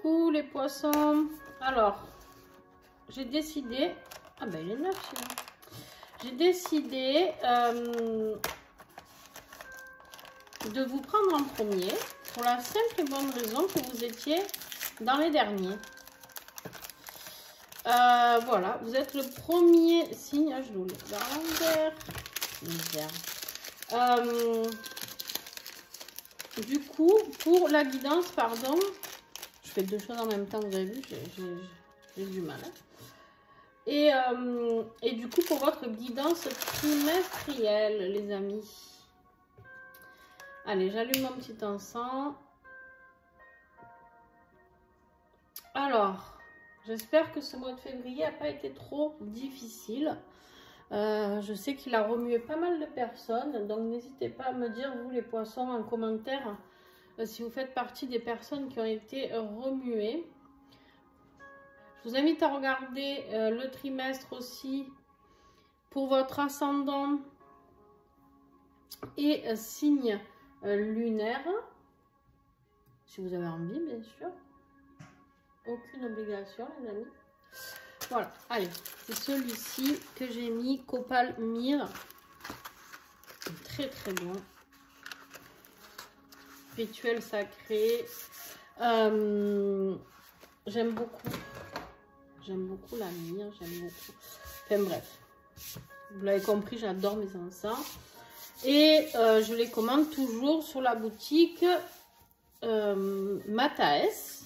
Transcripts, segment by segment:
coucou les poissons. Alors, j'ai décidé... Ah ben, il est neuf celui-là. J'ai décidé de vous prendre en premier pour la simple et bonne raison que vous étiez dans les derniers. Voilà, vous êtes le premier signe. Je vous le garde. Du coup, pour la guidance, pardon, je fais deux choses en même temps, vous avez vu, j'ai du mal. Hein. Et du coup, pour votre guidance trimestrielle, les amis. Allez, j'allume mon petit encens. Alors, j'espère que ce mois de février n'a pas été trop difficile. Je sais qu'il a remué pas mal de personnes, donc n'hésitez pas à me dire, vous les poissons, en commentaire, si vous faites partie des personnes qui ont été remuées. Je vous invite à regarder le trimestre aussi pour votre ascendant et signe lunaire, si vous avez envie, bien sûr. Aucune obligation, les amis. Voilà, allez, c'est celui-ci que j'ai mis, Copal Myrrhe. Très très bon. Rituel sacré. J'aime beaucoup. J'aime beaucoup la myrrhe, j'aime beaucoup. Enfin bref, vous l'avez compris, j'adore mes encens. Et je les commande toujours sur la boutique Mataes,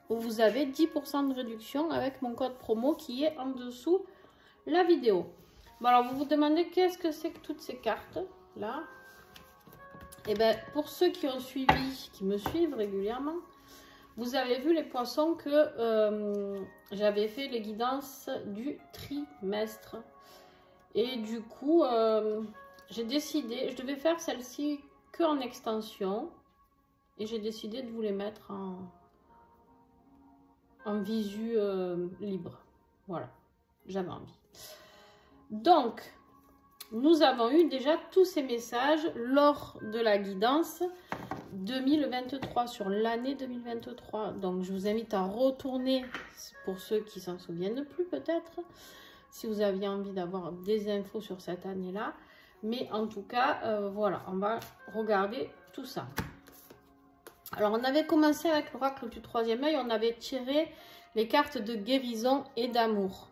où vous avez 10% de réduction avec mon code promo qui est en dessous la vidéo. Bon, alors vous vous demandez qu'est-ce que c'est que toutes ces cartes là. Et bien pour ceux qui ont suivi, qui me suivent régulièrement, vous avez vu les poissons que j'avais fait les guidances du trimestre. Et du coup, j'ai décidé, je devais faire celle-ci que en extension. Et j'ai décidé de vous les mettre en visu libre. Voilà, j'avais envie. Donc, nous avons eu déjà tous ces messages lors de la guidance 2023, sur l'année 2023. Donc, je vous invite à retourner, pour ceux qui s'en souviennent plus peut-être, si vous aviez envie d'avoir des infos sur cette année-là. Mais en tout cas, voilà, on va regarder tout ça. Alors, on avait commencé avec l'oracle du troisième œil, on avait tiré les cartes de guérison et d'amour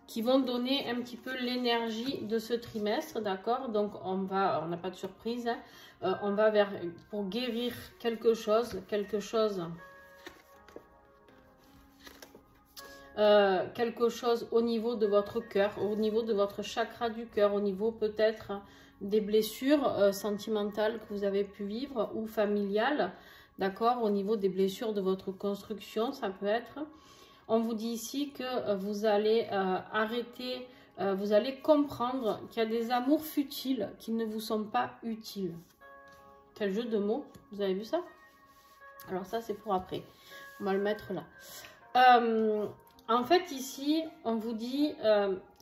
qui vont donner un petit peu l'énergie de ce trimestre, d'accord? Donc, on n'a pas de surprise, hein. On va pour guérir quelque chose au niveau de votre cœur, au niveau de votre chakra du cœur, au niveau peut-être des blessures sentimentales que vous avez pu vivre ou familiales. D'accord, au niveau des blessures de votre construction, ça peut être. On vous dit ici que vous allez arrêter, vous allez comprendre qu'il y a des amours futiles qui ne vous sont pas utiles. Quel jeu de mots, vous avez vu ça? Alors ça, c'est pour après. On va le mettre là. En fait, ici, on vous dit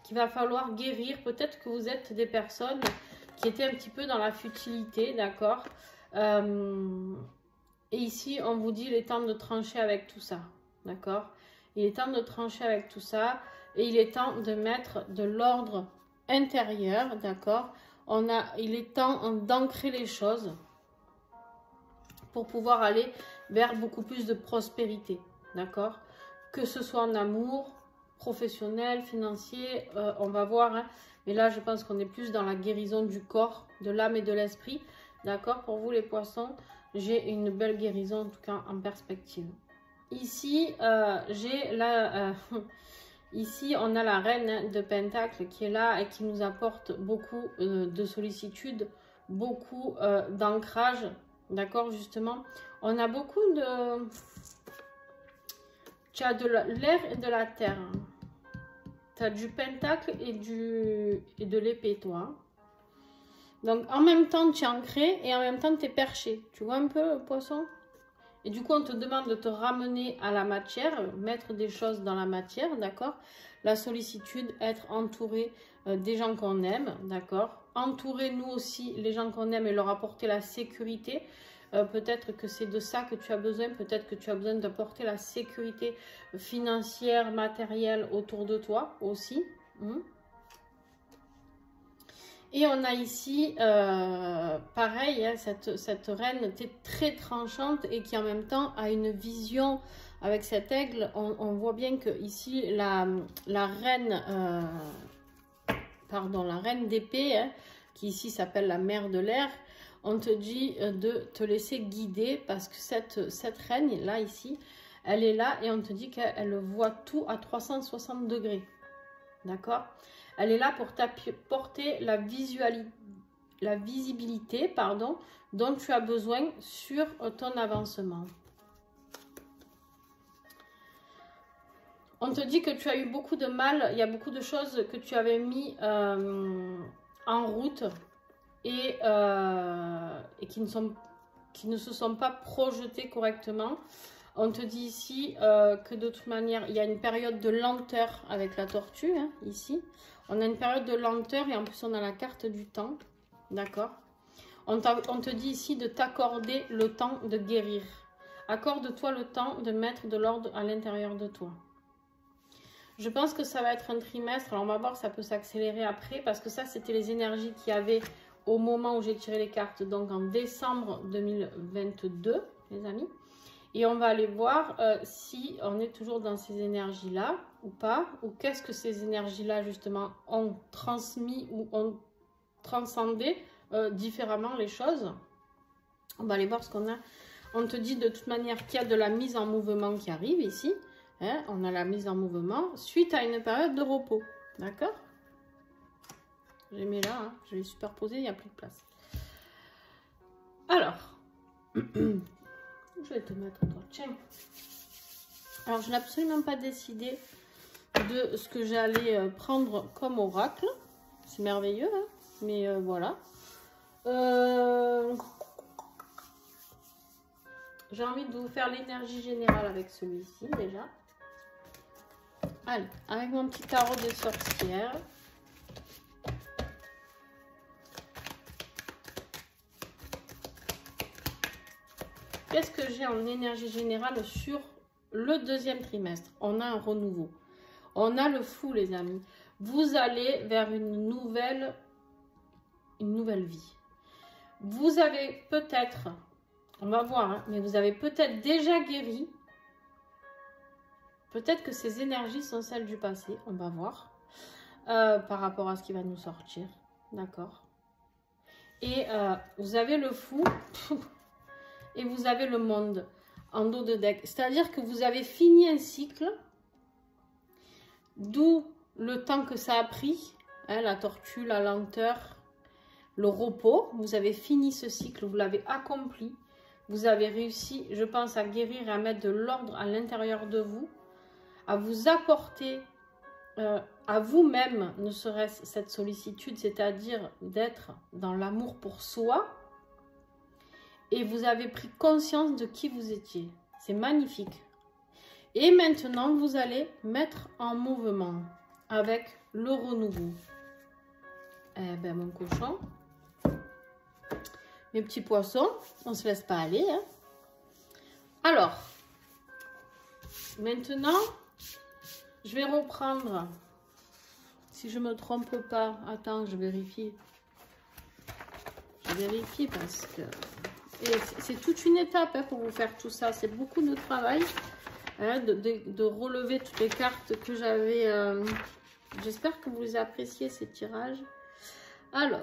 qu'il va falloir guérir. Peut-être que vous êtes des personnes qui étaient un petit peu dans la futilité, d'accord? Et ici, on vous dit il est temps de trancher avec tout ça, d'accord? Il est temps de trancher avec tout ça et il est temps de mettre de l'ordre intérieur, d'accord? Il est temps d'ancrer les choses pour pouvoir aller vers beaucoup plus de prospérité, d'accord? Que ce soit en amour, professionnel, financier, on va voir, hein? Mais là, je pense qu'on est plus dans la guérison du corps, de l'âme et de l'esprit, d'accord? Pour vous les poissons, j'ai une belle guérison, en tout cas en perspective. Ici, ici, on a la reine de Pentacle qui est là et qui nous apporte beaucoup de sollicitude, beaucoup d'ancrage, d'accord, justement. On a beaucoup de... Tu as de l'air et de la terre. Tu as du Pentacle et de l'épée, toi. Donc, en même temps, tu es ancré et en même temps, tu es perché. Tu vois un peu, le poisson? Et du coup, on te demande de te ramener à la matière, mettre des choses dans la matière, d'accord? La sollicitude, être entouré des gens qu'on aime, d'accord? Entourer, nous aussi, les gens qu'on aime et leur apporter la sécurité. peut-être que c'est de ça que tu as besoin, peut-être que tu as besoin d'apporter la sécurité financière, matérielle autour de toi aussi. Et on a ici, pareil, hein, cette reine très tranchante et qui en même temps a une vision avec cet aigle. On voit bien que ici la reine, la reine d'épée, hein, qui ici s'appelle la mère de l'air, on te dit de te laisser guider parce que cette reine là ici, elle est là et on te dit qu'elle voit tout à 360 degrés. D'accord? Elle est là pour t'apporter la visibilité, dont tu as besoin sur ton avancement. On te dit que tu as eu beaucoup de mal, il y a beaucoup de choses que tu avais mis en route et qui ne se sont pas projetées correctement. On te dit ici que de toute manière, il y a une période de lenteur avec la tortue, hein, ici. On a une période de lenteur et en plus on a la carte du temps, d'accord? On te dit ici de t'accorder le temps de guérir. Accorde-toi le temps de mettre de l'ordre à l'intérieur de toi. Je pense que ça va être un trimestre. Alors on va voir, ça peut s'accélérer après parce que ça c'était les énergies qu'il y avait au moment où j'ai tiré les cartes, donc en décembre 2022, les amis. Et on va aller voir si on est toujours dans ces énergies-là ou pas, ou qu'est-ce que ces énergies-là justement ont transmis ou ont transcendé différemment les choses. On va aller voir ce qu'on a. On te dit de toute manière qu'il y a de la mise en mouvement qui arrive ici. Hein, on a la mise en mouvement suite à une période de repos. D'accord? Je les mets là, hein, je vais superposer, il n'y a plus de place. Alors... Je vais te mettre toi. Tiens. Alors, je n'ai absolument pas décidé de ce que j'allais prendre comme oracle. C'est merveilleux, hein, mais voilà. J'ai envie de vous faire l'énergie générale avec celui-ci déjà. Allez, avec mon petit tarot des sorcières. Qu'est-ce que j'ai en énergie générale sur le deuxième trimestre? On a un renouveau. On a le fou, les amis. Vous allez vers une nouvelle vie. Vous avez peut-être, on va voir, hein, mais vous avez peut-être déjà guéri. Peut-être que ces énergies sont celles du passé. On va voir par rapport à ce qui va nous sortir. D'accord? Et vous avez le fou... Et vous avez le monde en dos de deck. C'est-à-dire que vous avez fini un cycle, d'où le temps que ça a pris, hein, la tortue, la lenteur, le repos. Vous avez fini ce cycle, vous l'avez accompli. Vous avez réussi, je pense, à guérir et à mettre de l'ordre à l'intérieur de vous, à vous apporter à vous-même, ne serait-ce cette sollicitude, c'est-à-dire d'être dans l'amour pour soi. Et vous avez pris conscience de qui vous étiez. C'est magnifique. Et maintenant, vous allez mettre en mouvement avec le renouveau. Eh ben, mon cochon. Mes petits poissons, on ne se laisse pas aller. Hein. Alors, maintenant, je vais reprendre. Si je ne me trompe pas, attends, je vérifie. Je vérifie parce que... Et c'est toute une étape hein, pour vous faire tout ça. C'est beaucoup de travail hein, de relever toutes les cartes que j'avais. J'espère que vous les appréciez ces tirages. Alors...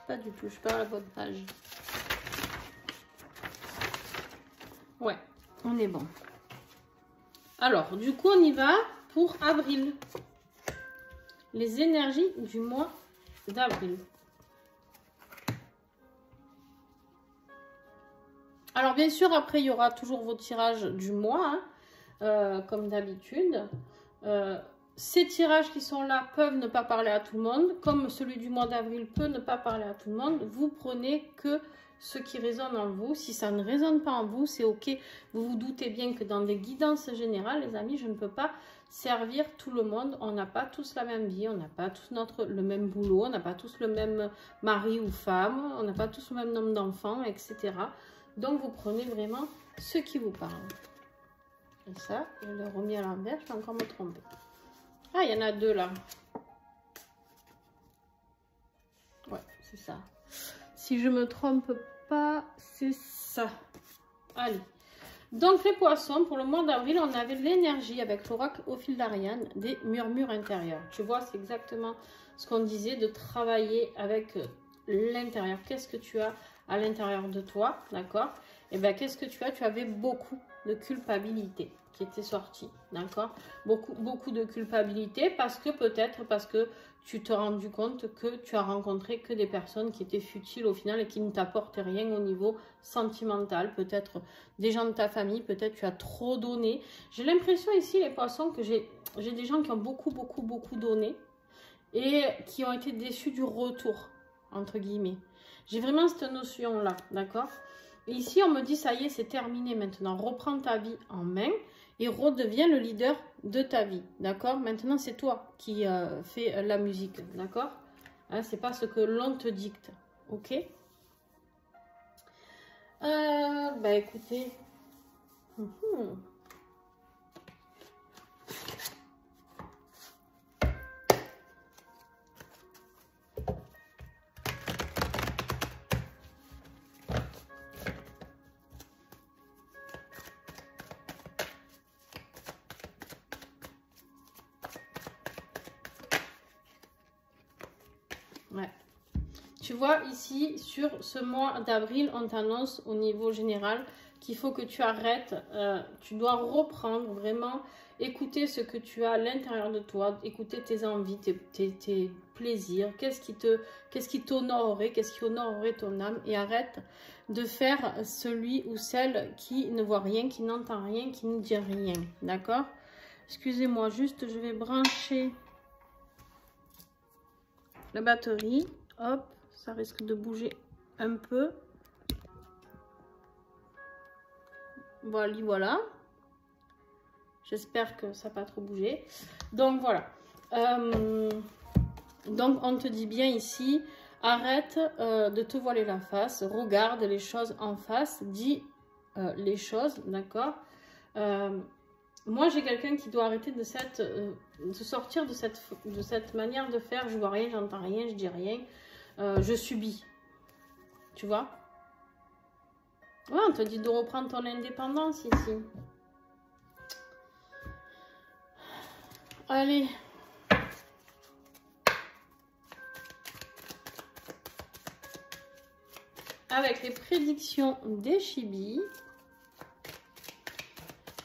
Pas du tout, je suis pas à la bonne page. Ouais, on est bon. Alors, du coup, on y va pour avril. Les énergies du mois d'avril. Alors, bien sûr, après, il y aura toujours vos tirages du mois, hein, comme d'habitude. Ces tirages qui sont là peuvent ne pas parler à tout le monde, comme celui du mois d'avril peut ne pas parler à tout le monde. Vous prenez que ce qui résonne en vous. Si ça ne résonne pas en vous, c'est ok. Vous vous doutez bien que dans des guidances générales, les amis, je ne peux pas servir tout le monde. On n'a pas tous la même vie, on n'a pas tous le même boulot, on n'a pas tous le même mari ou femme, on n'a pas tous le même nombre d'enfants, etc. Donc, vous prenez vraiment ce qui vous parle. Et ça, je l'ai remis à l'envers, je vais encore me tromper. Ah, il y en a deux là. Ouais, c'est ça. Si je me trompe pas, c'est ça. Allez. Donc, les poissons, pour le mois d'avril, on avait l'énergie avec l'oracle au fil d'Ariane des murmures intérieurs. Tu vois, c'est exactement ce qu'on disait, de travailler avec l'intérieur. Qu'est-ce que tu as à l'intérieur de toi, d'accord? Et bien, qu'est-ce que tu as? Tu avais beaucoup de culpabilité qui était sortie, d'accord? Beaucoup de culpabilité parce que peut-être parce que tu te rendu compte que tu as rencontré que des personnes qui étaient futiles au final et qui ne t'apportaient rien au niveau sentimental. Peut-être des gens de ta famille, peut-être tu as trop donné. J'ai l'impression ici, les poissons, que j'ai des gens qui ont beaucoup donné et qui ont été déçus du retour, entre guillemets. J'ai vraiment cette notion-là, d'accord? Ici, on me dit, ça y est, c'est terminé maintenant. Reprends ta vie en main et redeviens le leader de ta vie, d'accord? Maintenant, c'est toi qui fais la musique, d'accord? Hein, c'est pas ce que l'on te dicte, ok? Bah, écoutez... Ouais. Tu vois, ici, sur ce mois d'avril, on t'annonce au niveau général qu'il faut que tu arrêtes. Tu dois reprendre vraiment, écouter ce que tu as à l'intérieur de toi, écouter tes envies, tes plaisirs, qu'est-ce qui t'honorerait, qu'est-ce qui honorerait ton âme, et arrête de faire celui ou celle qui ne voit rien, qui n'entend rien, qui ne dit rien. D'accord? Excusez-moi, juste, je vais brancher la batterie. Hop, ça risque de bouger un peu. Voilà. J'espère que ça n'a pas trop bougé. Donc voilà. Donc on te dit bien ici, arrête de te voiler la face, regarde les choses en face, dis les choses, d'accord? Moi j'ai quelqu'un qui doit arrêter de sortir de cette manière de faire. Je vois rien, j'entends rien, je dis rien, je subis. Tu vois? Ouais, on te dit de reprendre ton indépendance ici. Allez. Avec les prédictions des Chibis.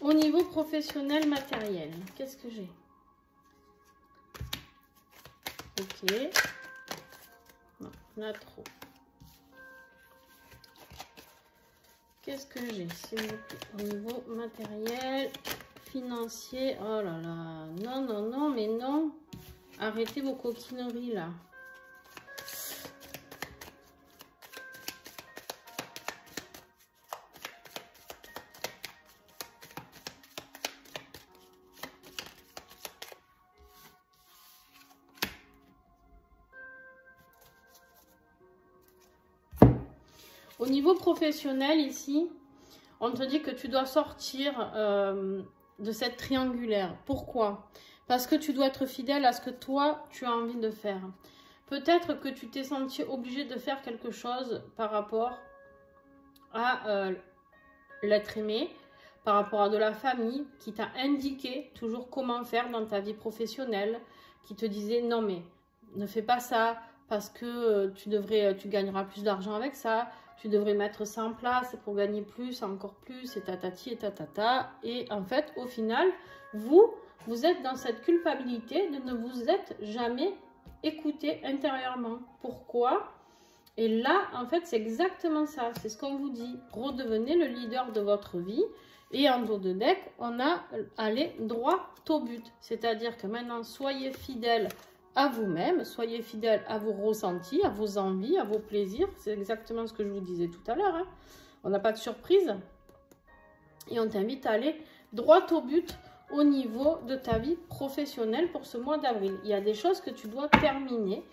Au niveau professionnel matériel, qu'est-ce que j'ai? Ok. Non, on a trop. Qu'est-ce que j'ai, s'il vous plaît? Au niveau matériel, financier. Oh là là. Non, non, non, mais non. Arrêtez vos coquineries là. Au niveau professionnel, ici, on te dit que tu dois sortir de cette triangulaire. Pourquoi? Parce que tu dois être fidèle à ce que toi, tu as envie de faire. Peut-être que tu t'es senti obligé de faire quelque chose par rapport à l'être aimé, par rapport à de la famille, qui t'a indiqué toujours comment faire dans ta vie professionnelle, qui te disait non mais ne fais pas ça parce que tu gagneras plus d'argent avec ça. Tu devrais mettre ça en place pour gagner plus, encore plus, et tatati et tatata. Et en fait, au final, vous êtes dans cette culpabilité de ne vous être jamais écouté intérieurement. Pourquoi? Et là, en fait, c'est exactement ça. C'est ce qu'on vous dit. Redevenez le leader de votre vie. Et en dos de deck, on a allé droit au but. C'est-à-dire que maintenant, soyez fidèle à vous-même, soyez fidèle à vos ressentis, à vos envies, à vos plaisirs. C'est exactement ce que je vous disais tout à l'heure, hein. On n'a pas de surprise. Et on t'invite à aller droit au but au niveau de ta vie professionnelle pour ce mois d'avril. Il y a des choses que tu dois terminer.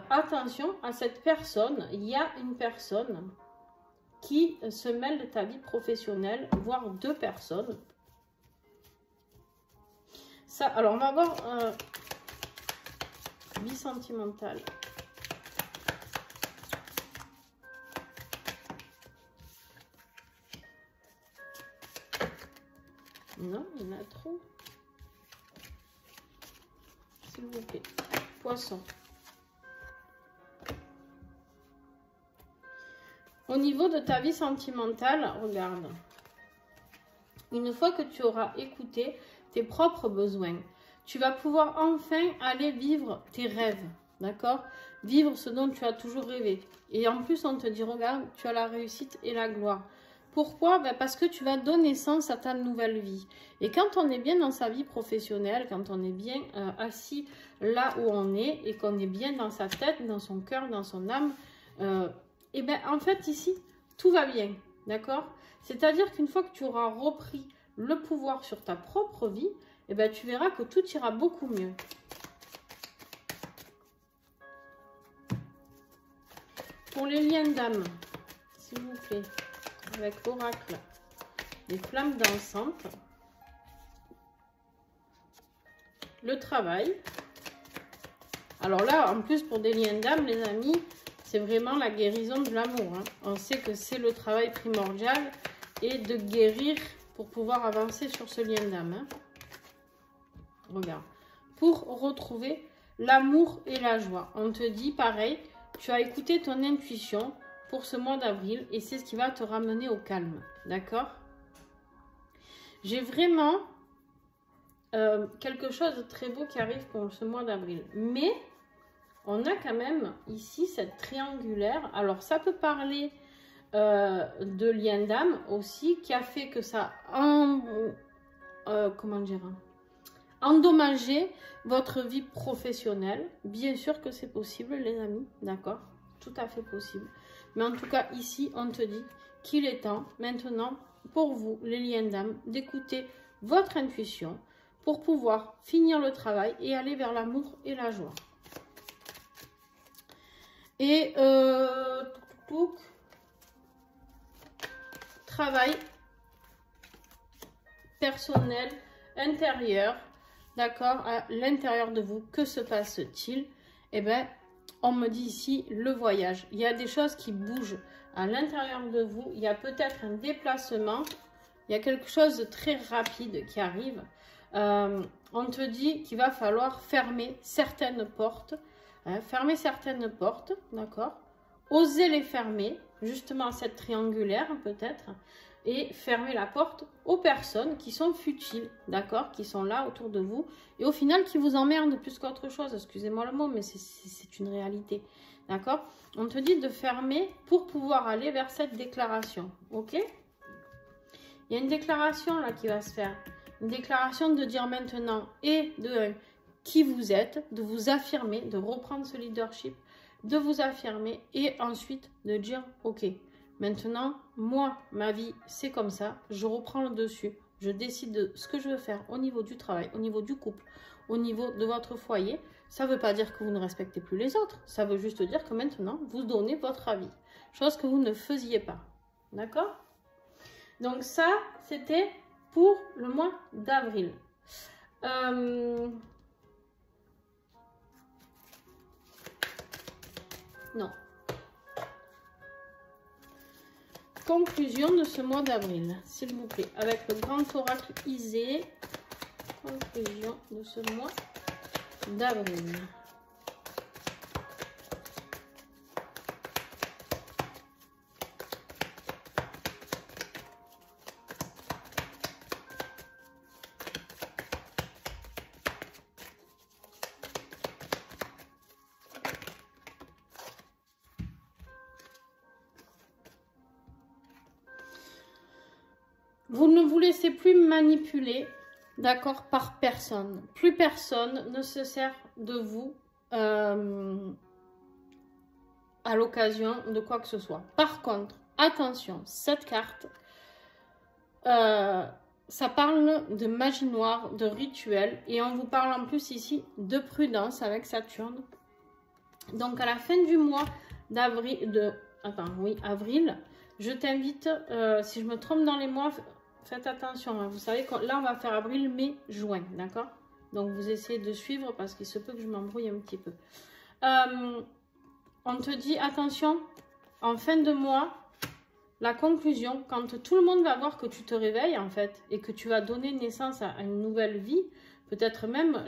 Attention à cette personne. Il y a une personne qui se mêle de ta vie professionnelle, voire deux personnes. Ça, alors, on va voir vie sentimentale. Non, il y en a trop. S'il vous plaît. Poisson. Au niveau de ta vie sentimentale, regarde. Une fois que tu auras écouté tes propres besoins, tu vas pouvoir enfin aller vivre tes rêves. D'accord? Vivre ce dont tu as toujours rêvé. Et en plus, on te dit, regarde, tu as la réussite et la gloire. Pourquoi? Ben parce que tu vas donner sens à ta nouvelle vie. Et quand on est bien dans sa vie professionnelle, quand on est bien assis là où on est et qu'on est bien dans sa tête, dans son cœur, dans son âme, et bien en fait ici, tout va bien. D'accord? C'est-à-dire qu'une fois que tu auras repris le pouvoir sur ta propre vie, et ben tu verras que tout ira beaucoup mieux. Pour les liens d'âme, s'il vous plaît. Avec l'oracle, les flammes dansantes, le travail. Alors là, en plus, pour des liens d'âme, les amis, c'est vraiment la guérison de l'amour, hein. On sait que c'est le travail primordial et de guérir pour pouvoir avancer sur ce lien d'âme, hein. Regarde. Pour retrouver l'amour et la joie. On te dit, pareil, tu as écouté ton intuition pour ce mois d'avril et c'est ce qui va te ramener au calme, d'accord? J'ai vraiment quelque chose de très beau qui arrive pour ce mois d'avril, mais on a quand même ici cette triangulaire. Alors ça peut parler de lien d'âme aussi qui a fait que ça comment dire, endommager votre vie professionnelle. Bien sûr que c'est possible les amis, d'accord? Tout à fait possible. Mais en tout cas, ici, on te dit qu'il est temps, maintenant, pour vous, les liens d'âme, d'écouter votre intuition pour pouvoir finir le travail et aller vers l'amour et la joie. Et travail personnel, intérieur, d'accord, à l'intérieur de vous, que se passe-t-il? Eh bien, on me dit ici le voyage. Il y a des choses qui bougent à l'intérieur de vous. Il y a peut-être un déplacement. Il y a quelque chose de très rapide qui arrive. On te dit qu'il va falloir fermer certaines portes. Hein, fermer certaines portes, d'accord? Oser les fermer, justement cette triangulaire peut-être. Et fermer la porte aux personnes qui sont futiles, d'accord, qui sont là autour de vous et au final qui vous emmerdent plus qu'autre chose. Excusez-moi le mot, mais c'est une réalité, d'accord? On te dit de fermer pour pouvoir aller vers cette déclaration, ok? Il y a une déclaration là qui va se faire, une déclaration de dire maintenant et de qui vous êtes, de vous affirmer, de reprendre ce leadership, de vous affirmer et ensuite de dire ok. Maintenant, moi, ma vie, c'est comme ça. Je reprends le dessus. Je décide de ce que je veux faire au niveau du travail, au niveau du couple, au niveau de votre foyer. Ça ne veut pas dire que vous ne respectez plus les autres. Ça veut juste dire que maintenant, vous donnez votre avis. Chose que vous ne faisiez pas. D'accord? Donc ça, c'était pour le mois d'avril. Non. Conclusion de ce mois d'avril, s'il vous plaît, avec le grand oracle Isée. Conclusion de ce mois d'avril. Vous ne vous laissez plus manipuler, d'accord, par personne. Plus personne ne se sert de vous à l'occasion de quoi que ce soit. Par contre, attention, cette carte, ça parle de magie noire, de rituel, et on vous parle en plus ici de prudence avec Saturne. Donc à la fin du mois d'avril, avril, je t'invite, si je me trompe dans les mois, faites attention, hein. Vous savez que là on va faire avril, mai, juin, d'accord? Donc vous essayez de suivre parce qu'il se peut que je m'embrouille un petit peu. On te dit attention, en fin de mois, la conclusion, quand tout le monde va voir que tu te réveilles en fait et que tu vas donner naissance à une nouvelle vie, peut-être même,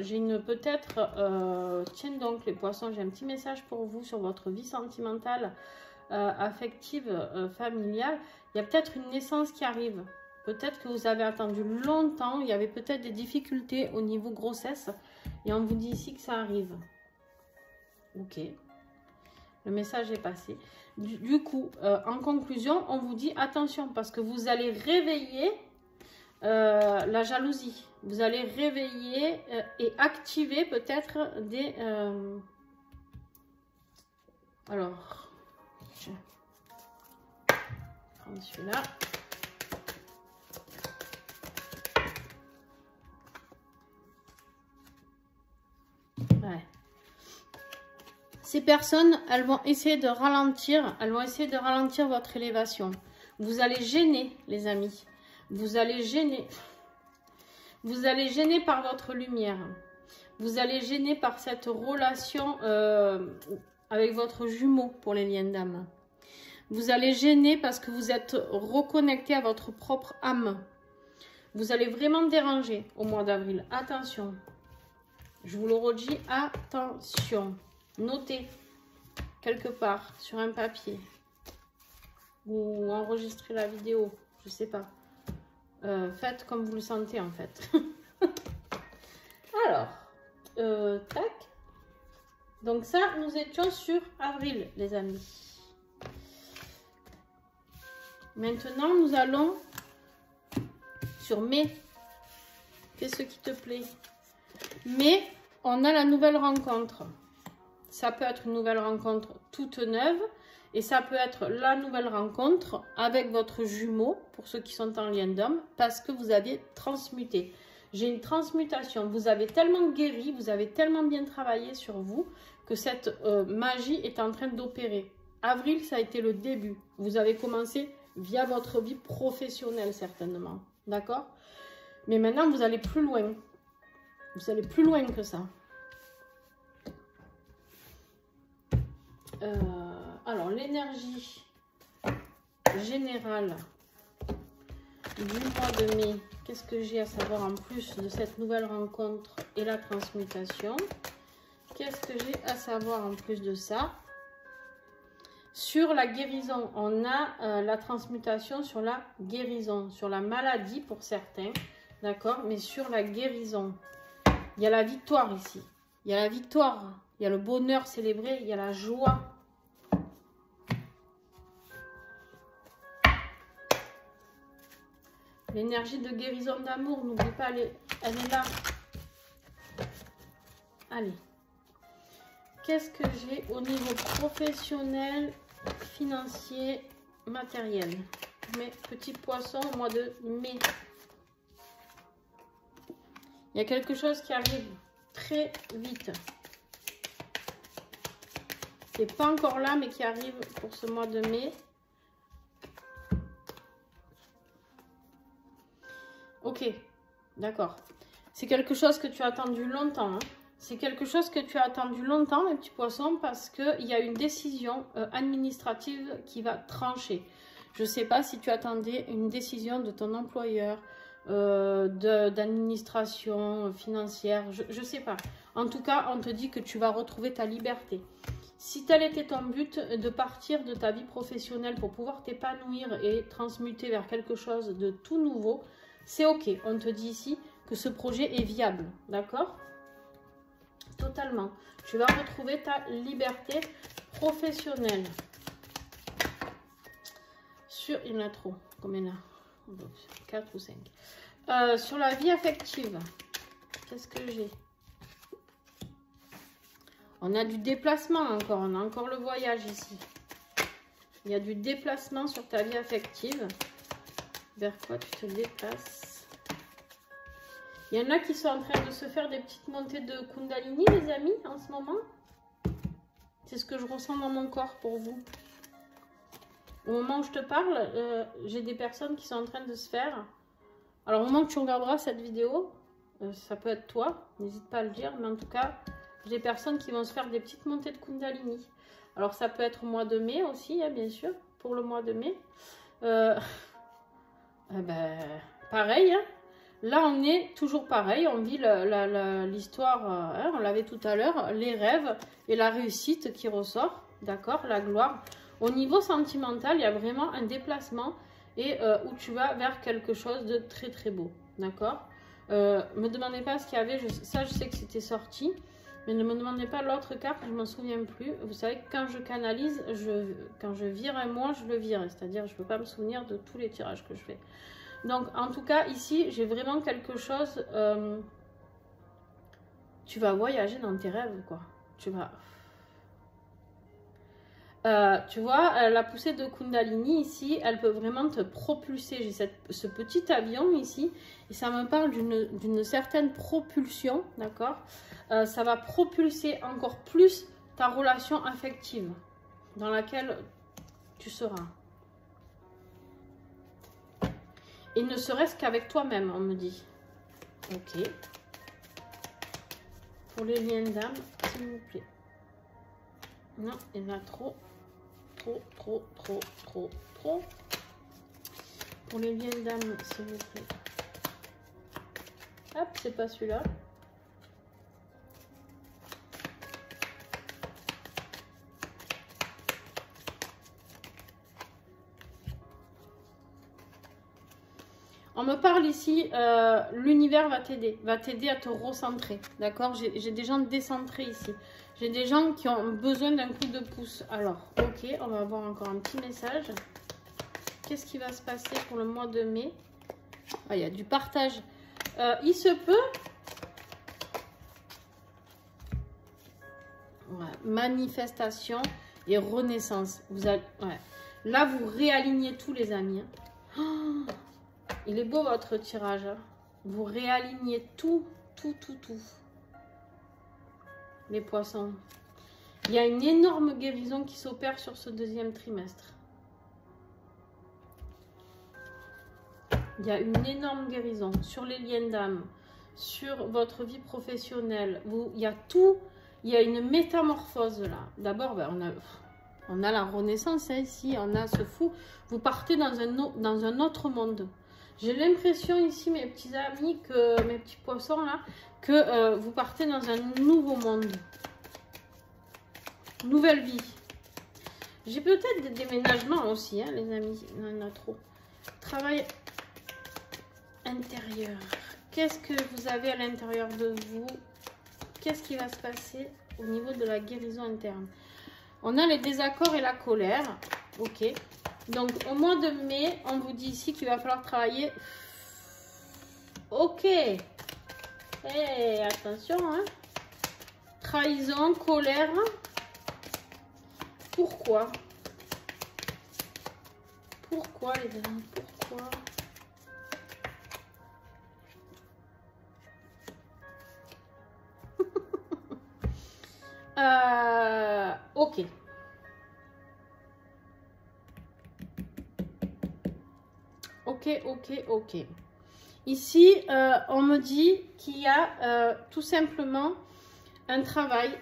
tiens donc les poissons, j'ai un petit message pour vous sur votre vie sentimentale, affective, familiale. Il y a peut-être une naissance qui arrive. Peut-être que vous avez attendu longtemps, il y avait peut-être des difficultés au niveau grossesse et on vous dit ici que ça arrive. Ok. Le message est passé. Du coup, en conclusion, on vous dit attention parce que vous allez réveiller la jalousie. Vous allez réveiller et activer peut-être des... Alors, je vais prendre celui-là. Ouais. Ces personnes, elles vont essayer de ralentir, votre élévation. Vous allez gêner, les amis. Vous allez gêner. Vous allez gêner par votre lumière. Vous allez gêner par cette relation avec votre jumeau pour les liens d'âme. Vous allez gêner parce que vous êtes reconnecté à votre propre âme. Vous allez vraiment déranger au mois d'avril. Attention. Je vous le redis, attention. Notez quelque part sur un papier ou enregistrez la vidéo, je sais pas. Faites comme vous le sentez en fait. Alors, tac. Donc ça, nous étions sur avril, les amis. Maintenant, nous allons sur mai. Qu'est-ce qui te plaît? Mais on a la nouvelle rencontre. Ça peut être une nouvelle rencontre toute neuve et ça peut être la nouvelle rencontre avec votre jumeau pour ceux qui sont en lien d'homme parce que vous avez transmuté. J'ai une transmutation. Vous avez tellement guéri, vous avez tellement bien travaillé sur vous que cette magie est en train d'opérer. Avril, ça a été le début. Vous avez commencé via votre vie professionnelle certainement. D'accord? Mais maintenant, vous allez plus loin. Vous allez plus loin que ça. Alors, l'énergie générale du mois de mai, qu'est-ce que j'ai à savoir en plus de cette nouvelle rencontre et la transmutation? Qu'est-ce que j'ai à savoir en plus de ça? Sur la guérison, on a la transmutation sur la guérison, sur la maladie pour certains, d'accord? Mais sur la guérison, il y a la victoire ici. Il y a la victoire, il y a le bonheur célébré, il y a la joie. L'énergie de guérison d'amour, n'oublie pas, elle est là. Allez. Qu'est-ce que j'ai au niveau professionnel, financier, matériel? Mes petits poissons au mois de mai. Il y a quelque chose qui arrive très vite. C'est pas encore là, mais qui arrive pour ce mois de mai. Ok, d'accord. C'est quelque chose que tu as attendu longtemps. Hein. C'est quelque chose que tu as attendu longtemps, mes petits poissons, parce qu'il y a une décision administrative qui va trancher. Je ne sais pas si tu attendais une décision de ton employeur, d'administration financière, je ne sais pas. En tout cas, on te dit que tu vas retrouver ta liberté. Si tel était ton but de partir de ta vie professionnelle pour pouvoir t'épanouir et transmuter vers quelque chose de tout nouveau, c'est ok. On te dit ici que ce projet est viable, d'accord? Totalement. Tu vas retrouver ta liberté professionnelle. Il y en a trop. Combien il y en a? 4 ou 5. Sur la vie affective, qu'est-ce que j'ai? On a du déplacement encore. On a encore le voyage ici. Il y a du déplacement sur ta vie affective. Vers quoi tu te déplaces? Il y en a qui sont en train de se faire des petites montées de Kundalini, les amis, en ce moment. C'est ce que je ressens dans mon corps pour vous. Au moment où je te parle, j'ai des personnes qui sont en train de se faire. Alors, au moment que tu regarderas cette vidéo, ça peut être toi, n'hésite pas à le dire, mais en tout cas, j'ai des personnes qui vont se faire des petites montées de Kundalini. Alors, ça peut être au mois de mai aussi, hein, bien sûr, pour le mois de mai. Pareil, hein. Là, on est toujours pareil, on vit l'histoire, hein, on l'avait tout à l'heure, les rêves et la réussite qui ressort, d'accord, la gloire. Au niveau sentimental, il y a vraiment un déplacement et où tu vas vers quelque chose de très très beau, d'accord. Me demandez pas ce qu'il y avait, ça je sais que c'était sorti, mais ne me demandez pas l'autre carte, je m'en souviens plus. Vous savez que quand je canalise, quand je vire un mois, je le vire, c'est-à-dire je ne peux pas me souvenir de tous les tirages que je fais. Donc en tout cas ici, j'ai vraiment quelque chose, tu vas voyager dans tes rêves, quoi. Tu vas... tu vois, la poussée de Kundalini ici, elle peut vraiment te propulser. J'ai ce petit avion ici et ça me parle d'une certaine propulsion, d'accord. Ça va propulser encore plus ta relation affective dans laquelle tu seras. Et ne serait-ce qu'avec toi-même, on me dit. Ok. Pour les liens d'âme, s'il vous plaît. Non, il y en a trop. Trop. Pour les liens d'âme, s'il vous plaît. Hop, c'est pas celui-là. On me parle ici, l'univers va t'aider à te recentrer, d'accord. J'ai des gens décentrés ici. J'ai des gens qui ont besoin d'un coup de pouce. Alors, ok, on va avoir encore un petit message. Qu'est-ce qui va se passer pour le mois de mai? Ah, il y a du partage. Il se peut... Ouais, manifestation et renaissance. Vous allez... Ouais. Là, vous réalignez tous les amis. Oh, il est beau votre tirage. Hein. Vous réalignez tout. Les poissons. Il y a une énorme guérison qui s'opère sur ce deuxième trimestre. Il y a une énorme guérison sur les liens d'âme, sur votre vie professionnelle. Il y a tout. Il y a une métamorphose là. D'abord, ben, on a la renaissance hein, ici. On a ce fou. Vous partez dans un autre monde. J'ai l'impression ici, mes petits amis, mes petits poissons là, que vous partez dans un nouveau monde. Nouvelle vie. J'ai peut-être des déménagements aussi, hein, les amis. Il y en a trop. Travail intérieur. Qu'est-ce que vous avez à l'intérieur de vous? Qu'est-ce qui va se passer au niveau de la guérison interne? On a les désaccords et la colère. Ok. Donc, au mois de mai, on vous dit ici qu'il va falloir travailler. Ok. Hey, attention, hein. Trahison, colère. Pourquoi? Pourquoi, les amis? Pourquoi? Ok. Ok. Ici, on me dit qu'il y a tout simplement un travail,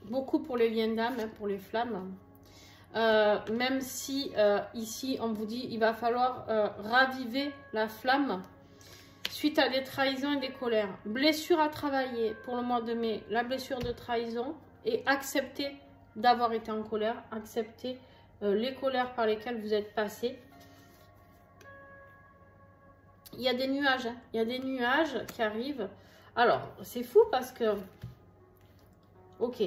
beaucoup pour les liens d'âme, hein, pour les flammes. Même si ici, on vous dit il va falloir raviver la flamme suite à des trahisons et des colères. Blessure à travailler pour le mois de mai, la blessure de trahison et accepter d'avoir été en colère, accepter les colères par lesquelles vous êtes passé. Il y a des nuages, hein. Il y a des nuages qui arrivent. Alors, c'est fou parce que... Ok.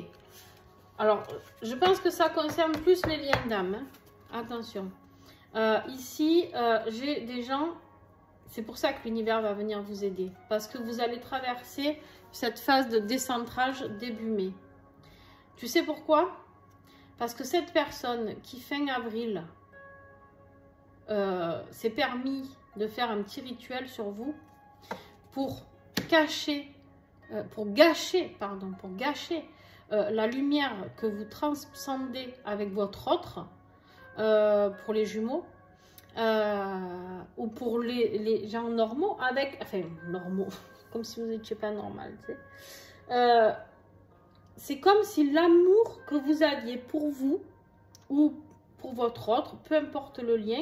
Alors, je pense que ça concerne plus les liens d'âme. Hein. Attention. Ici, j'ai des gens... C'est pour ça que l'univers va venir vous aider. Parce que vous allez traverser cette phase de décentrage début mai. Tu sais pourquoi? Parce que cette personne qui, fin avril, s'est permis de faire un petit rituel sur vous pour gâcher la lumière que vous transcendez avec votre autre, pour les jumeaux, ou pour les gens normaux, normaux, comme si vous n'étiez pas normal, tu sais. C'est comme si l'amour que vous aviez pour vous, ou pour votre autre, peu importe le lien,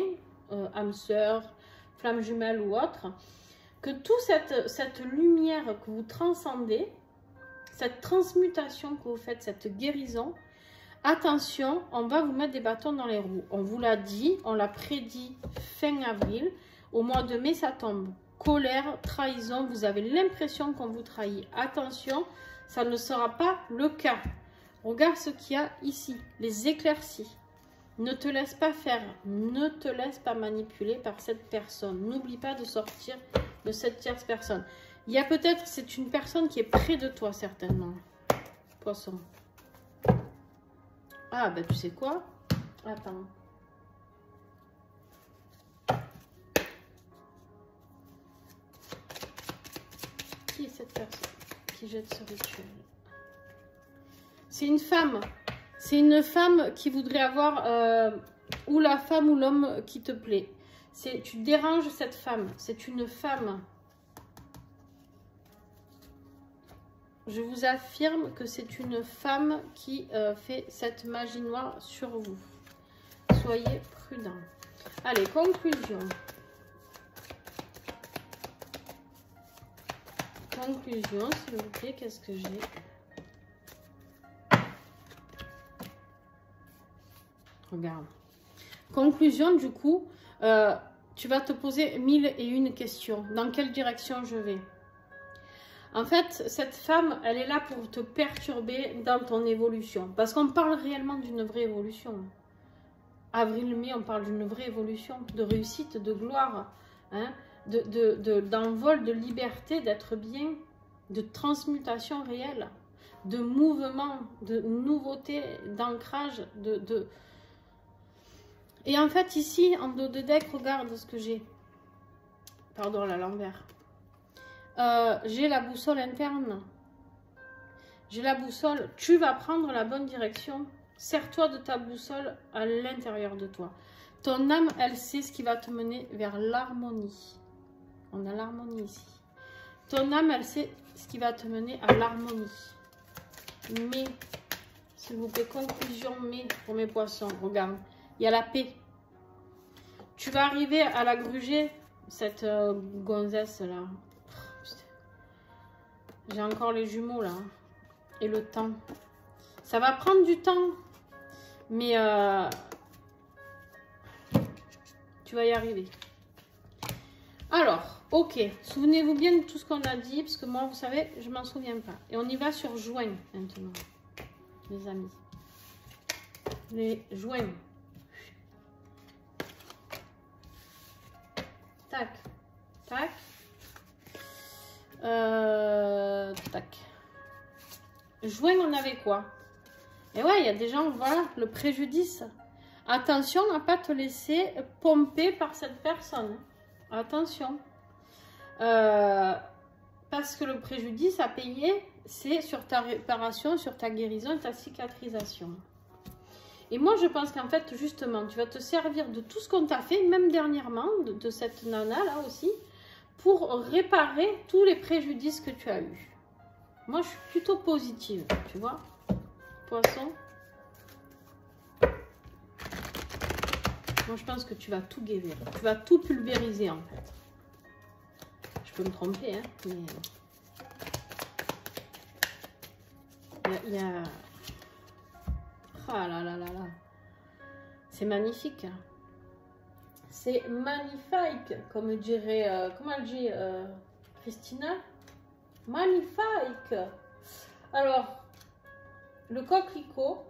âme sœur, flamme jumelle ou autre, que toute cette lumière que vous transcendez, cette transmutation que vous faites, cette guérison, attention, on va vous mettre des bâtons dans les roues. On vous l'a dit, on l'a prédit fin avril. Au mois de mai, ça tombe. Colère, trahison, vous avez l'impression qu'on vous trahit. Attention, ça ne sera pas le cas. Regarde ce qu'il y a ici, les éclaircies. Ne te laisse pas faire, ne te laisse pas manipuler par cette personne. N'oublie pas de sortir de cette tierce personne. Il y a peut-être, c'est une personne qui est près de toi certainement. Poisson. Ah, ben tu sais quoi? Attends. Qui est cette personne qui jette ce rituel? C'est une femme. C'est une femme qui voudrait avoir ou la femme ou l'homme qui te plaît. Tu déranges cette femme. C'est une femme. Je vous affirme que c'est une femme qui fait cette magie noire sur vous. Soyez prudents. Allez, conclusion. Conclusion, s'il vous plaît, qu'est-ce que j'ai? Regarde. Conclusion, du coup, tu vas te poser 1001 questions. Dans quelle direction je vais? En fait, cette femme, elle est là pour te perturber dans ton évolution. Parce qu'on parle réellement d'une vraie évolution. Avril-mai, on parle d'une vraie évolution, de réussite, de gloire, hein, d'envol, de liberté, d'être bien, de transmutation réelle, de mouvement, de nouveauté, d'ancrage, Et en fait, ici, en dos de deck, regarde ce que j'ai. Pardon, à l'envers. J'ai la boussole interne. J'ai la boussole. Tu vas prendre la bonne direction. Sers-toi de ta boussole à l'intérieur de toi. Ton âme, elle sait ce qui va te mener vers l'harmonie. On a l'harmonie ici. Ton âme, elle sait ce qui va te mener à l'harmonie. Mais, s'il vous plaît, conclusion, mais pour mes poissons, regarde. Il y a la paix. Tu vas arriver à la gruger, cette gonzesse là. J'ai encore les jumeaux là. Et le temps. Ça va prendre du temps. Mais tu vas y arriver. Alors, ok. Souvenez-vous bien de tout ce qu'on a dit. Parce que moi, vous savez, je m'en souviens pas. Et on y va sur juin maintenant. Les amis. Les juin. Tac. Tac. Tac. Juin, on avait quoi? Et ouais, il y a des gens, voilà, le préjudice. Attention à ne pas te laisser pomper par cette personne. Attention. Parce que le préjudice à payer, c'est sur ta réparation, sur ta guérison et ta cicatrisation. Et moi, je pense qu'en fait, justement, tu vas te servir de tout ce qu'on t'a fait, même dernièrement, de cette nana-là aussi, pour réparer tous les préjudices que tu as eus. Moi, je suis plutôt positive, tu vois. Poisson. Moi, je pense que tu vas tout guérir. Tu vas tout pulvériser, en fait. Je peux me tromper, hein, mais... Il y a... Ah là là là là. C'est magnifique. C'est magnifique, comme dirait... comment elle dit Christina? Magnifique. Alors, le coquelicot,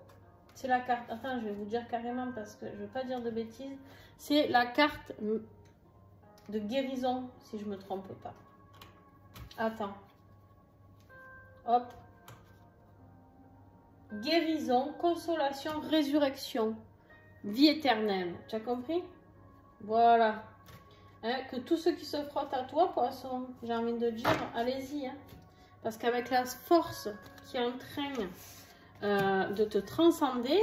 c'est la carte... Attends, je vais vous dire carrément parce que je ne veux pas dire de bêtises. C'est la carte de guérison, si je ne me trompe pas. Attends. Hop. guérison, consolation, résurrection, vie éternelle. Tu as compris? Voilà. Hein, que tous ceux qui se frottent à toi, poisson, j'ai envie de dire, allez-y. Hein. Parce qu'avec la force qui est en train de te transcender,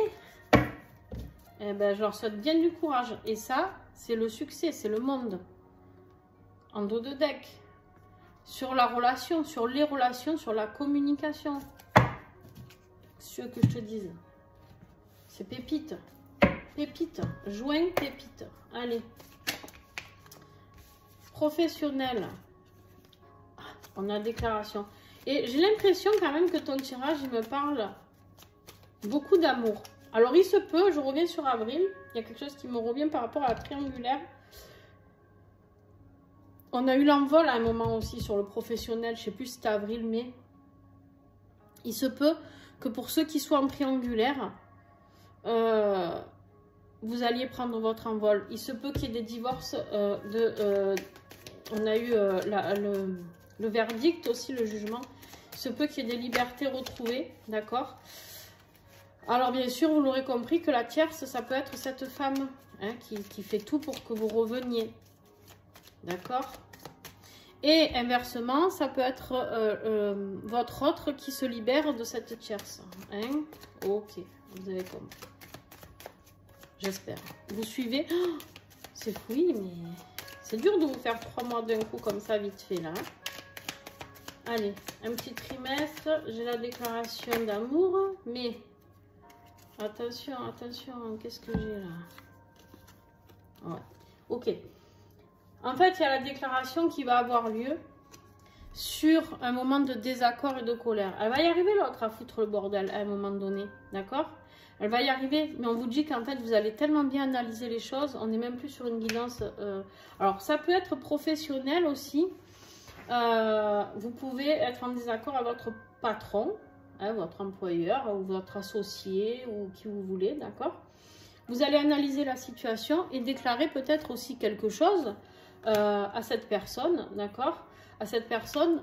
eh ben, je leur souhaite bien du courage. Et ça, c'est le succès, c'est le monde. En dos de deck. Sur la relation, sur les relations, sur la communication. Ce que je te dise. C'est pépite. Pépite. Joint, pépite. Allez. Professionnel. On a déclaration. Et j'ai l'impression quand même que ton tirage, il me parle beaucoup d'amour. Alors, il se peut, je reviens sur avril. Il y a quelque chose qui me revient par rapport à la triangulaire. On a eu l'envol à un moment aussi sur le professionnel. Je ne sais plus si c'était avril, mai. Il se peut que pour ceux qui soient en triangulaire, vous alliez prendre votre envol. Il se peut qu'il y ait des divorces. On a eu le verdict aussi, le jugement. Il se peut qu'il y ait des libertés retrouvées. D'accord ? Alors, bien sûr, vous l'aurez compris que la tierce, ça peut être cette femme hein, qui fait tout pour que vous reveniez. D'accord? Et inversement, ça peut être votre autre qui se libère de cette tierce. Hein? Ok, vous avez compris. J'espère. Vous suivez? Oh, c'est fouillis, mais c'est dur de vous faire 3 mois d'un coup comme ça, vite fait, là. Hein? Allez, un petit trimestre. J'ai la déclaration d'amour, mais... Attention, attention, qu'est-ce que j'ai là? Ouais, ok. En fait, il y a la déclaration qui va avoir lieu sur un moment de désaccord et de colère. Elle va y arriver l'autre à foutre le bordel à un moment donné, d'accord? Elle va y arriver, mais on vous dit qu'en fait, vous allez tellement bien analyser les choses, on n'est même plus sur une guidance. Alors, ça peut être professionnel aussi. Vous pouvez être en désaccord avec votre patron, hein, votre employeur ou votre associé ou qui vous voulez, d'accord? Vous allez analyser la situation et déclarer peut-être aussi quelque chose à cette personne, d'accord? À cette personne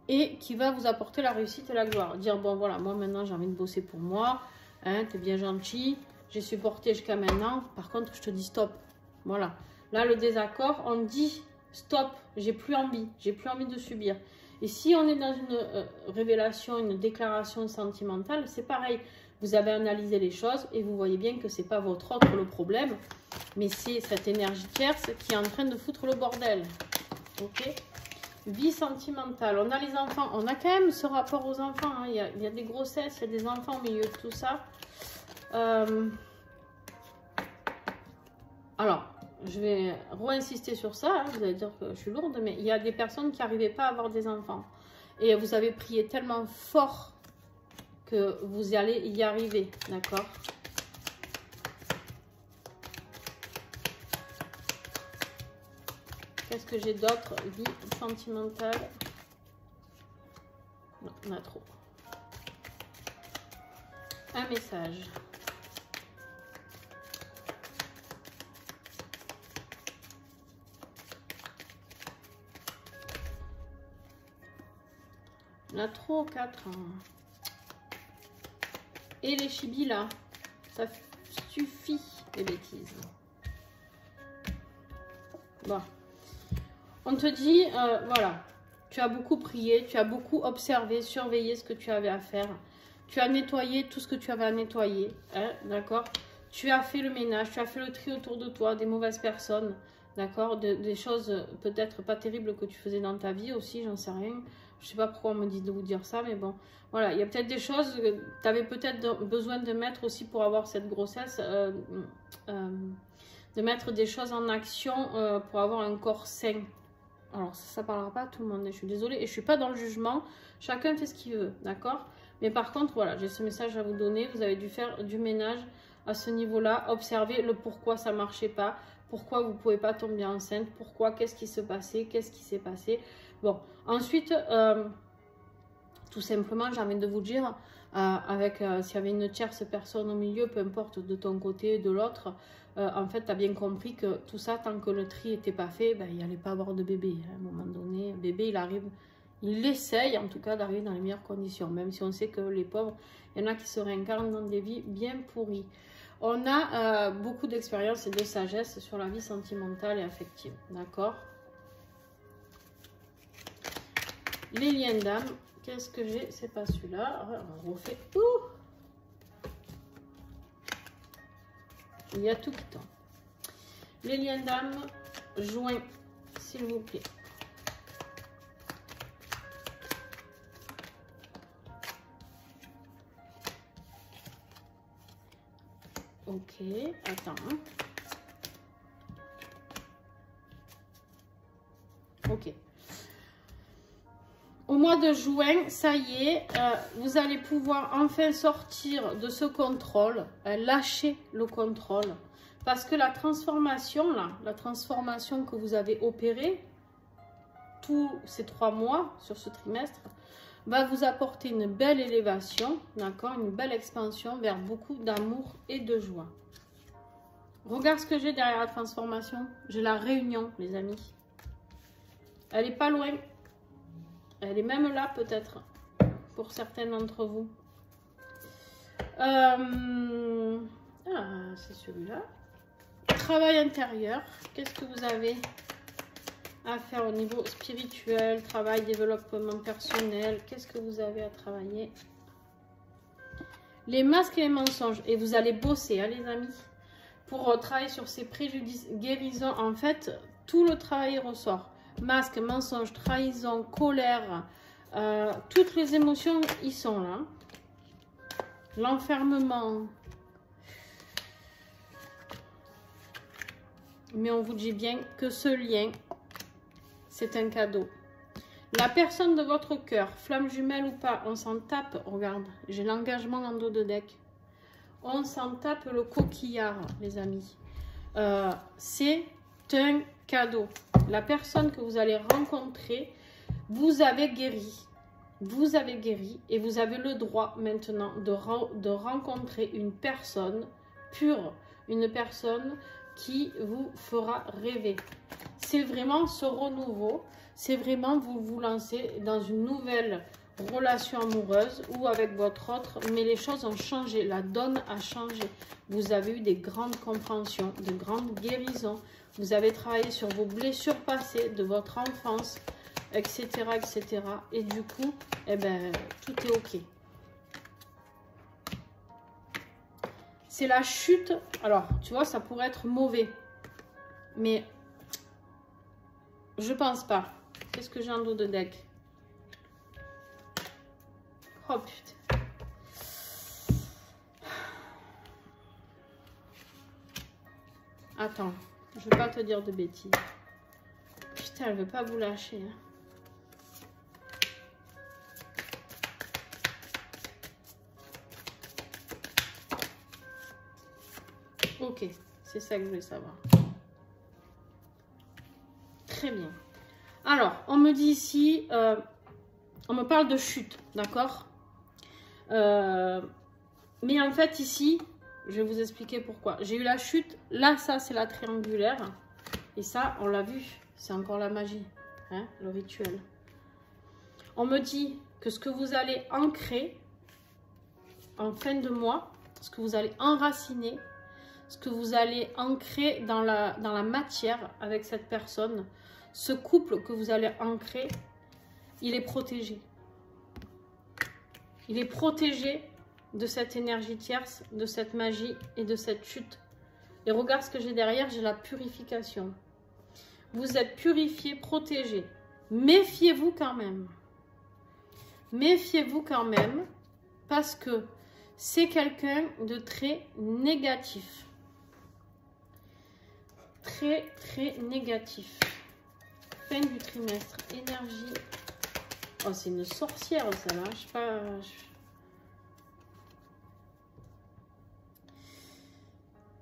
et qui va vous apporter la réussite et la gloire. Dire, bon voilà, moi maintenant j'ai envie de bosser pour moi, hein, t'es bien gentil, j'ai supporté jusqu'à maintenant, par contre je te dis stop. Voilà, là le désaccord, on dit stop, j'ai plus envie de subir. Et si on est dans une révélation, une déclaration sentimentale, c'est pareil. Vous avez analysé les choses et vous voyez bien que c'est pas votre autre le problème, mais c'est cette énergie tierce qui est en train de foutre le bordel. Ok? Vie sentimentale. On a les enfants. On a quand même ce rapport aux enfants. Hein. Il y a des grossesses, il y a des enfants au milieu de tout ça. Alors, je vais re-insister sur ça. Hein. Vous allez dire que je suis lourde, mais il y a des personnes qui n'arrivaient pas à avoir des enfants. Et vous avez prié tellement fort que vous allez y arriver, d'accord? Qu'est-ce que j'ai d'autre? Vie sentimentale. Non, on a trop. Un message. On a trop 4 ans. Et les chibis là, ça suffit les bêtises. Bon, on te dit, voilà, tu as beaucoup prié, tu as beaucoup observé, surveillé ce que tu avais à faire. Tu as nettoyé tout ce que tu avais à nettoyer, hein, d'accord? Tu as fait le ménage, tu as fait le tri autour de toi, des mauvaises personnes, d'accord? Des choses peut-être pas terribles que tu faisais dans ta vie aussi, j'en sais rien. Je sais pas pourquoi on me dit de vous dire ça, mais bon. Voilà, il y a peut-être des choses que tu avais peut-être besoin de mettre aussi pour avoir cette grossesse. De mettre des choses en action pour avoir un corps sain. Alors, ça ne parlera pas à tout le monde. Je suis désolée. Et je ne suis pas dans le jugement. Chacun fait ce qu'il veut, d'accord? Mais par contre, voilà, j'ai ce message à vous donner. Vous avez dû faire du ménage à ce niveau-là. Observez le pourquoi ça ne marchait pas. Pourquoi vous ne pouvez pas tomber enceinte. Pourquoi, qu'est-ce qui se passait. Qu'est-ce qui s'est passé. Bon, ensuite, tout simplement, j'ai envie de vous dire, s'il y avait une tierce personne au milieu, peu importe de ton côté, de l'autre, en fait, tu as bien compris que tout ça, tant que le tri n'était pas fait, ben, il n'y allait pas avoir de bébé. À un moment donné, bébé, il arrive il essaye en tout cas d'arriver dans les meilleures conditions, même si on sait que les pauvres, il y en a qui se réincarnent dans des vies bien pourries. On a beaucoup d'expérience et de sagesse sur la vie sentimentale et affective, d'accord? Les liens d'âme, qu'est-ce que j'ai? C'est pas celui-là, on refait. Il y a tout qui tombe. Les liens d'âme, joints, s'il vous plaît. Ok, attends. Ok. Au mois de juin, ça y est, vous allez pouvoir enfin sortir de ce contrôle, lâcher le contrôle. Parce que la transformation, là, la transformation que vous avez opérée, tous ces 3 mois sur ce trimestre, va vous apporter une belle élévation, d'accord, une belle expansion vers beaucoup d'amour et de joie. Regarde ce que j'ai derrière la transformation. J'ai la réunion, les amis. Elle n'est pas loin. Elle est même là, peut-être, pour certains d'entre vous. Ah, c'est celui-là. Travail intérieur. Qu'est-ce que vous avez à faire au niveau spirituel, travail, développement personnel? Qu'est-ce que vous avez à travailler? Les masques et les mensonges. Et vous allez bosser, hein, les amis, pour travailler sur ces préjudices, guérison. En fait, tout le travail ressort. Masque, mensonge, trahison, colère, toutes les émotions, ils sont là. L'enfermement. Mais on vous dit bien que ce lien, c'est un cadeau. La personne de votre cœur, flamme jumelle ou pas, on s'en tape. Regarde, j'ai l'engagement en dos de deck. On s'en tape le coquillard, les amis. C'est un cadeau. La personne que vous allez rencontrer, vous avez guéri. Vous avez guéri et vous avez le droit maintenant de rencontrer une personne pure, une personne qui vous fera rêver. C'est vraiment ce renouveau, c'est vraiment vous lancez dans une nouvelle relation amoureuse ou avec votre autre, mais les choses ont changé, la donne a changé. Vous avez eu des grandes compréhensions, de grandes guérisons, vous avez travaillé sur vos blessures passées de votre enfance, etc., etc. Et du coup, eh ben, tout est ok. C'est la chute. Alors, tu vois, ça pourrait être mauvais. Mais je pense pas. Qu'est-ce que j'ai en dos de deck? Oh putain. Attends, je vais pas te dire de bêtises. Putain, elle veut pas vous lâcher. Hein. Ok, c'est ça que je voulais savoir. Très bien. Alors, on me dit ici, on me parle de chute, d'accord? Mais en fait, ici, je vais vous expliquer pourquoi. J'ai eu la chute, là, ça, c'est la triangulaire. Et ça, on l'a vu, c'est encore la magie, hein, le rituel. On me dit que ce que vous allez ancrer en fin de mois, ce que vous allez enraciner, ce que vous allez ancrer dans la matière avec cette personne, ce couple que vous allez ancrer, il est protégé. Il est protégé de cette énergie tierce, de cette magie et de cette chute. Et regarde ce que j'ai derrière, j'ai la purification. Vous êtes purifié, protégé. Méfiez-vous quand même. Méfiez-vous quand même parce que c'est quelqu'un de très négatif. Très, très négatif. Fin du trimestre, énergie. Oh, c'est une sorcière, celle-là. Je sais pas...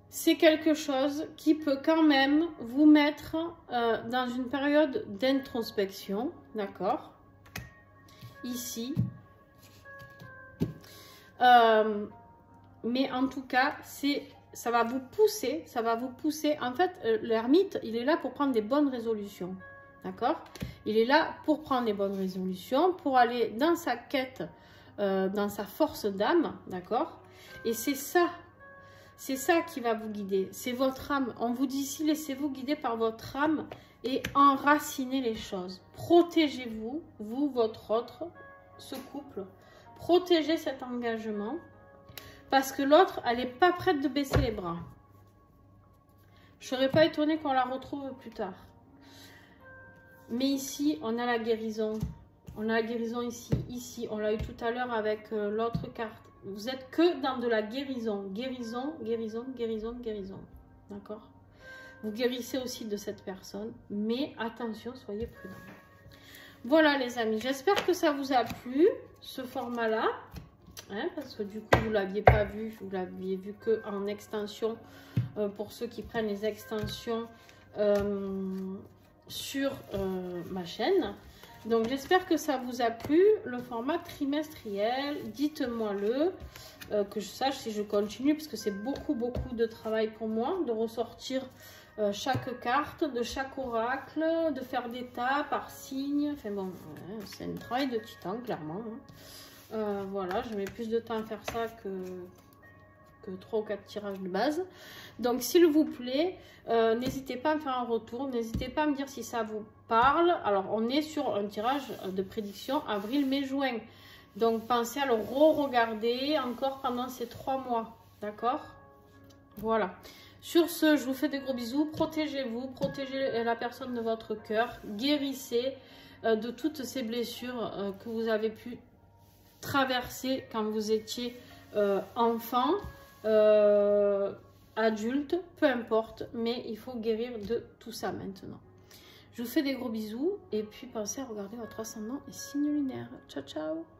C'est quelque chose qui peut quand même vous mettre dans une période d'introspection, d'accord? Ici. Mais en tout cas, ça va vous pousser, En fait, l'ermite, il est là pour prendre des bonnes résolutions. D'accord? Il est là pour prendre les bonnes résolutions, pour aller dans sa quête, dans sa force d'âme, d'accord? Et c'est ça qui va vous guider. C'est votre âme. On vous dit ici, laissez-vous guider par votre âme et enracinez les choses. Protégez-vous, vous, votre autre, ce couple. Protégez cet engagement parce que l'autre, elle n'est pas prête de baisser les bras. Je ne serais pas étonnée qu'on la retrouve plus tard. Mais ici, on a la guérison. On a la guérison ici. Ici, on l'a eu tout à l'heure avec l'autre carte. Vous êtes que dans de la guérison. Guérison, guérison, guérison, guérison. D'accord? Vous guérissez aussi de cette personne. Mais attention, soyez prudents. Voilà les amis. J'espère que ça vous a plu, ce format-là. Hein, parce que du coup, vous ne l'aviez pas vu. Vous l'aviez vu qu'en extension. Pour ceux qui prennent les extensions sur ma chaîne. Donc j'espère que ça vous a plu, le format trimestriel. Dites-moi-le, que je sache si je continue, parce que c'est beaucoup de travail pour moi de ressortir chaque carte, de chaque oracle, de faire des tas par signe. Enfin bon, c'est un travail de titan, clairement. Hein. Voilà, je mets plus de temps à faire ça que 3 ou 4 tirages de base. Donc s'il vous plaît, n'hésitez pas à me faire un retour, n'hésitez pas à me dire si ça vous parle. Alors on est sur un tirage de prédiction avril, mai, juin, donc pensez à le re-regarder encore pendant ces 3 mois, d'accord? Voilà, sur ce, je vous fais des gros bisous, protégez-vous, protégez la personne de votre cœur, guérissez de toutes ces blessures que vous avez pu traverser quand vous étiez enfant, adulte, peu importe, mais il faut guérir de tout ça maintenant. Je vous fais des gros bisous et puis pensez à regarder votre ascendant et signe lunaire. Ciao, ciao!